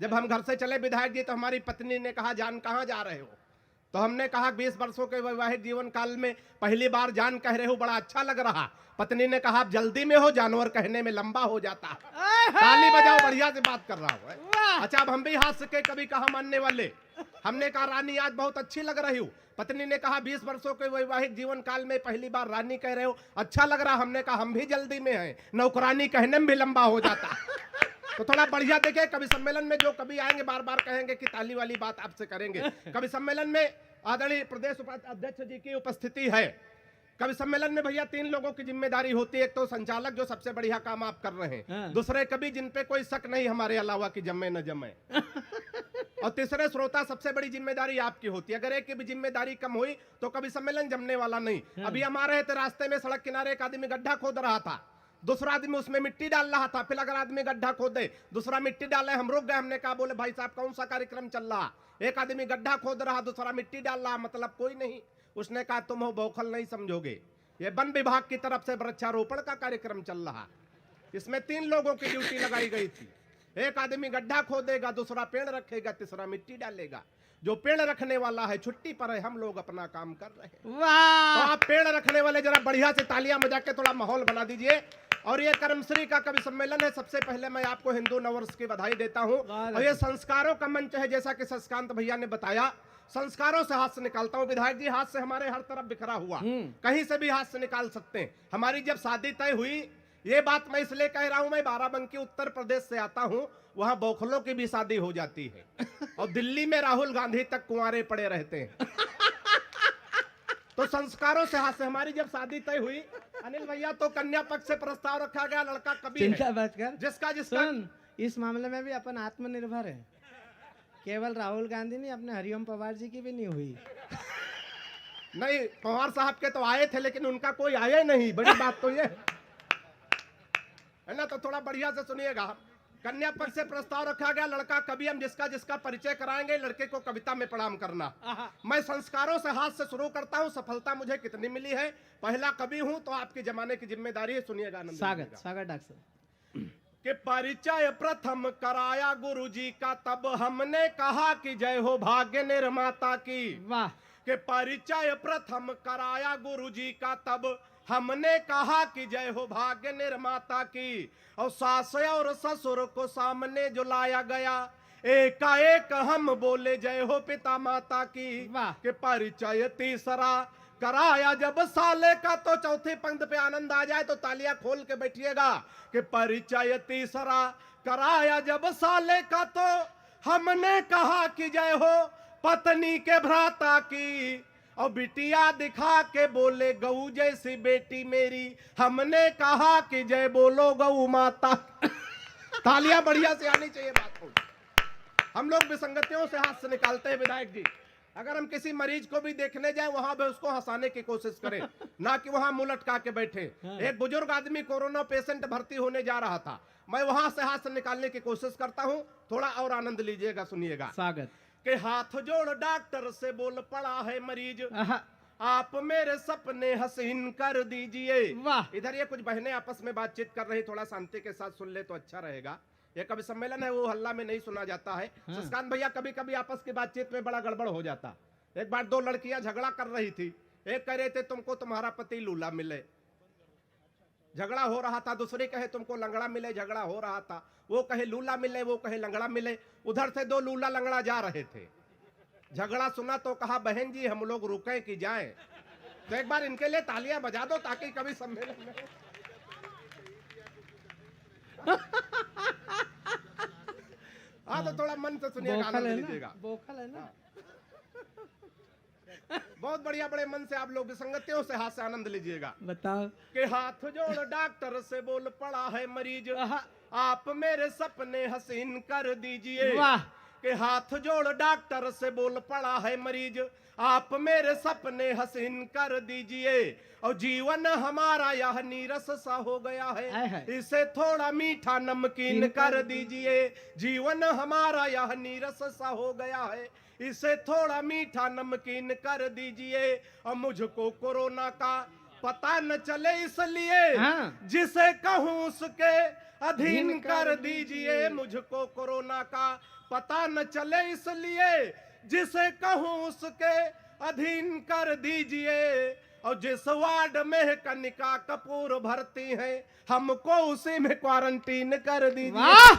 जब हम घर से चले विधायक जी तो हमारी पत्नी ने कहा जान कहाँ जा रहे हो, तो हमने कहा 20 वर्षों के वैवाहिक जीवन काल में पहली बार जान कह रहे हो, बड़ा अच्छा लग रहा। पत्नी ने कहा आप जल्दी में हो, जानवर कहने में लंबा हो जाता है। ताली बजाओ, बढ़िया से बात कर रहा हूँ। अच्छा अब हम भी हाथ के कभी कहा मानने वाले। हमने कहा रानी आज बहुत अच्छी लग रही हो। पत्नी ने कहा 20 वर्षों के वैवाहिक जीवन काल में पहली बार रानी कह रहे हो, अच्छा लग रहा। हमने कहा हम भी जल्दी में हैं, नौकरानी कहने में भी लंबा हो जाता। तो थोड़ा बढ़िया देखे, कवि सम्मेलन में जो कभी आएंगे बार बार कहेंगे कि ताली वाली बात आपसे करेंगे। कवि सम्मेलन में आदरणीय प्रदेश अध्यक्ष जी की उपस्थिति है। कवि सम्मेलन में भैया 3 लोगों की जिम्मेदारी होती है। एक तो संचालक जो सबसे बढ़िया काम आप कर रहे हैं, दूसरे कवि जिन पे कोई शक नहीं हमारे अलावा कि जमे न जमे, और तीसरे श्रोता। सबसे बड़ी जिम्मेदारी आपकी होती है। अगर एक की भी जिम्मेदारी कम हुई तो कवि सम्मेलन जमने वाला नहीं। अभी हम आ रहे थे, रास्ते में सड़क किनारे एक आदमी गड्ढा खोद रहा था, दूसरा आदमी उसमें मिट्टी डाल रहा था। फिर अगर आदमी गड्ढा खोदे, दूसरा मिट्टी डाले, हम रुक गए। हमने कहा बोले भाई साहब कौन सा कार्यक्रम चल रहा? एक आदमी गड्ढा खोद रहा, दूसरा मिट्टी डाल रहा, मतलब कोई नहीं। उसने कहा तुम हो बौखल नहीं समझोगे, ये वन विभाग की तरफ से वृक्षारोपण का कार्यक्रम चल रहा। इसमें 3 लोगों की ड्यूटी लगाई गई थी। एक आदमी गड्ढा खोदेगा, दूसरा पेड़ रखेगा, तीसरा मिट्टी डालेगा। जो पेड़ रखने वाला है छुट्टी पर है, हम लोग अपना काम कर रहे हैं। तो आप पेड़ रखने वाले जरा बढ़िया से तालियां बजा के थोड़ा माहौल बना दीजिए। और ये कर्मश्री का कवि सम्मेलन है। सबसे पहले मैं आपको हिंदू नववर्ष की बधाई देता हूं। और ये संस्कारों का मंच है, जैसा कि शशिकांत भैया ने बताया। संस्कारों से हाथ से निकालता हूं। विधायक जी हाथ से हमारे हर तरफ बिखरा हुआ, कहीं से भी हाथ से निकाल सकते हैं। हमारी जब शादी तय हुई, ये बात मैं इसलिए कह रहा हूं, मैं बाराबंकी उत्तर प्रदेश से आता हूं, वहां बौखलों की भी शादी हो जाती है। और दिल्ली में राहुल गांधी तक कुंवारे पड़े रहते हैं। तो संस्कारों से हाथ से हमारी जब शादी तय हुई, अनिल भैया, तो कन्या पक्ष से प्रस्ताव रखा गया, लड़का कवि चिंता है, मत कर। जिसका जिसका इस मामले में भी अपन आत्मनिर्भर है। केवल राहुल गांधी नहीं, अपने हरिओम पवार जी की भी नहीं हुई। नहीं, पवार साहब के तो आए थे, लेकिन उनका कोई आया ही नहीं। बड़ी बात तो ये है ना। तो थोड़ा बढ़िया से सुनिएगा। कन्या पक्ष से प्रस्ताव रखा गया, लड़का कवि, हम जिसका जिसका परिचय कराएंगे, लड़के को कविता में प्रणाम करना। मैं संस्कारों से हाथ से शुरू करता हूं। सफलता मुझे कितनी मिली है, पहला कवि हूं, तो आपके जमाने की जिम्मेदारी है। सुनिएगा आनंद। स्वागत स्वागत डॉक्टर साहब। कि परिचय प्रथम कराया गुरुजी का, तब हमने कहा कि जय हो भाग्य निर्माता की। वाह। कि परिचय प्रथम कराया गुरुजी का, तब हमने कहा कि जय हो भाग्य निर्माता की। और सास और ससुर को सामने जो लाया गया, एकाएक हम बोले जय हो पिता माता की। कि परिचय तीसरा कराया जब साले का, तो चौथी पंक्ति पे आनंद आ जाए तो तालियां खोल के बैठिएगा। कि परिचय तीसरा कराया जब साले का, तो हमने कहा कि जय हो पत्नी के भ्राता की। और बिटिया दिखा के बोले गऊ जैसी बेटी मेरी, हमने कहा कि जय बोलो गऊ माता। तालियां बढ़िया से आनी चाहिए बात हो। हम लोग विसंगतियों से हाथ से निकालते हैं विधायक जी। अगर हम किसी मरीज को भी देखने जाए, वहां भी उसको हंसाने की कोशिश करें, ना कि वहां मुंह लटका के बैठे। एक बुजुर्ग आदमी कोरोना पेशेंट भर्ती होने जा रहा था, मैं वहां से हाथ से निकालने की कोशिश करता हूं। थोड़ा और आनंद लीजिएगा, सुनिएगा। स्वागत। कि हाथ जोड़ डॉक्टर से बोल पड़ा है मरीज, आप मेरे सपने हसीन कर दीजिए। इधर ये कुछ बहनें आपस में बातचीत कर रही, थोड़ा शांति के साथ सुन ले तो अच्छा रहेगा। ये कवि सम्मेलन है, वो हल्ला में नहीं सुना जाता है। शशिकांत भैया, कभी कभी आपस की बातचीत में बड़ा गड़बड़ हो जाता। एक बार 2 लड़कियां झगड़ा कर रही थी। एक कह रहे थे तुमको तुम्हारा पति लूला मिले, झगड़ा हो रहा था। दूसरी कहे तुमको लंगड़ा मिले, झगड़ा हो रहा था। वो कहे लूला मिले, वो कहे लंगड़ा मिले। उधर से 2 लूला लंगड़ा जा रहे थे। झगड़ा सुना तो कहा बहन जी हम लोग रुके कि जाएं। तो एक बार इनके लिए तालियां बजा दो, ताकि कभी सम्मेलन में हाँ, तो थोड़ा मन से सुनिएगा, आनंद लीजिएगा। बोखल है ना। बहुत बढ़िया, बड़े मन से आप लोग विसंगतियों से हाथ से आनंद लीजिएगा। बताओ। कि हाथ जोड़ डॉक्टर से बोल पड़ा है मरीज, आप मेरे सपने हसीन कर दीजिए। कि हाथ जोड़ डॉक्टर से बोल पड़ा है मरीज, आप मेरे सपने हसीन कर दीजिए। और जीवन हमारा यह नीरस सा हो गया है, इसे थोड़ा मीठा नमकीन कर दीजिए। जीवन हमारा यह नीरस सा हो गया है, इसे थोड़ा मीठा नमकीन कर दीजिए। और मुझको कोरोना का पता न चले इसलिए हाँ। जिसे कहूँ उसके अधीन अधीन कर कर दीजिए दीजिए। मुझको कोरोना का पता न चले इसलिए जिसे कहूँ उसके अधीन कर दीजिए और जिस वार्ड में कनिका कपूर भर्ती है हमको उसी में क्वारंटीन कर दीजिए। वाह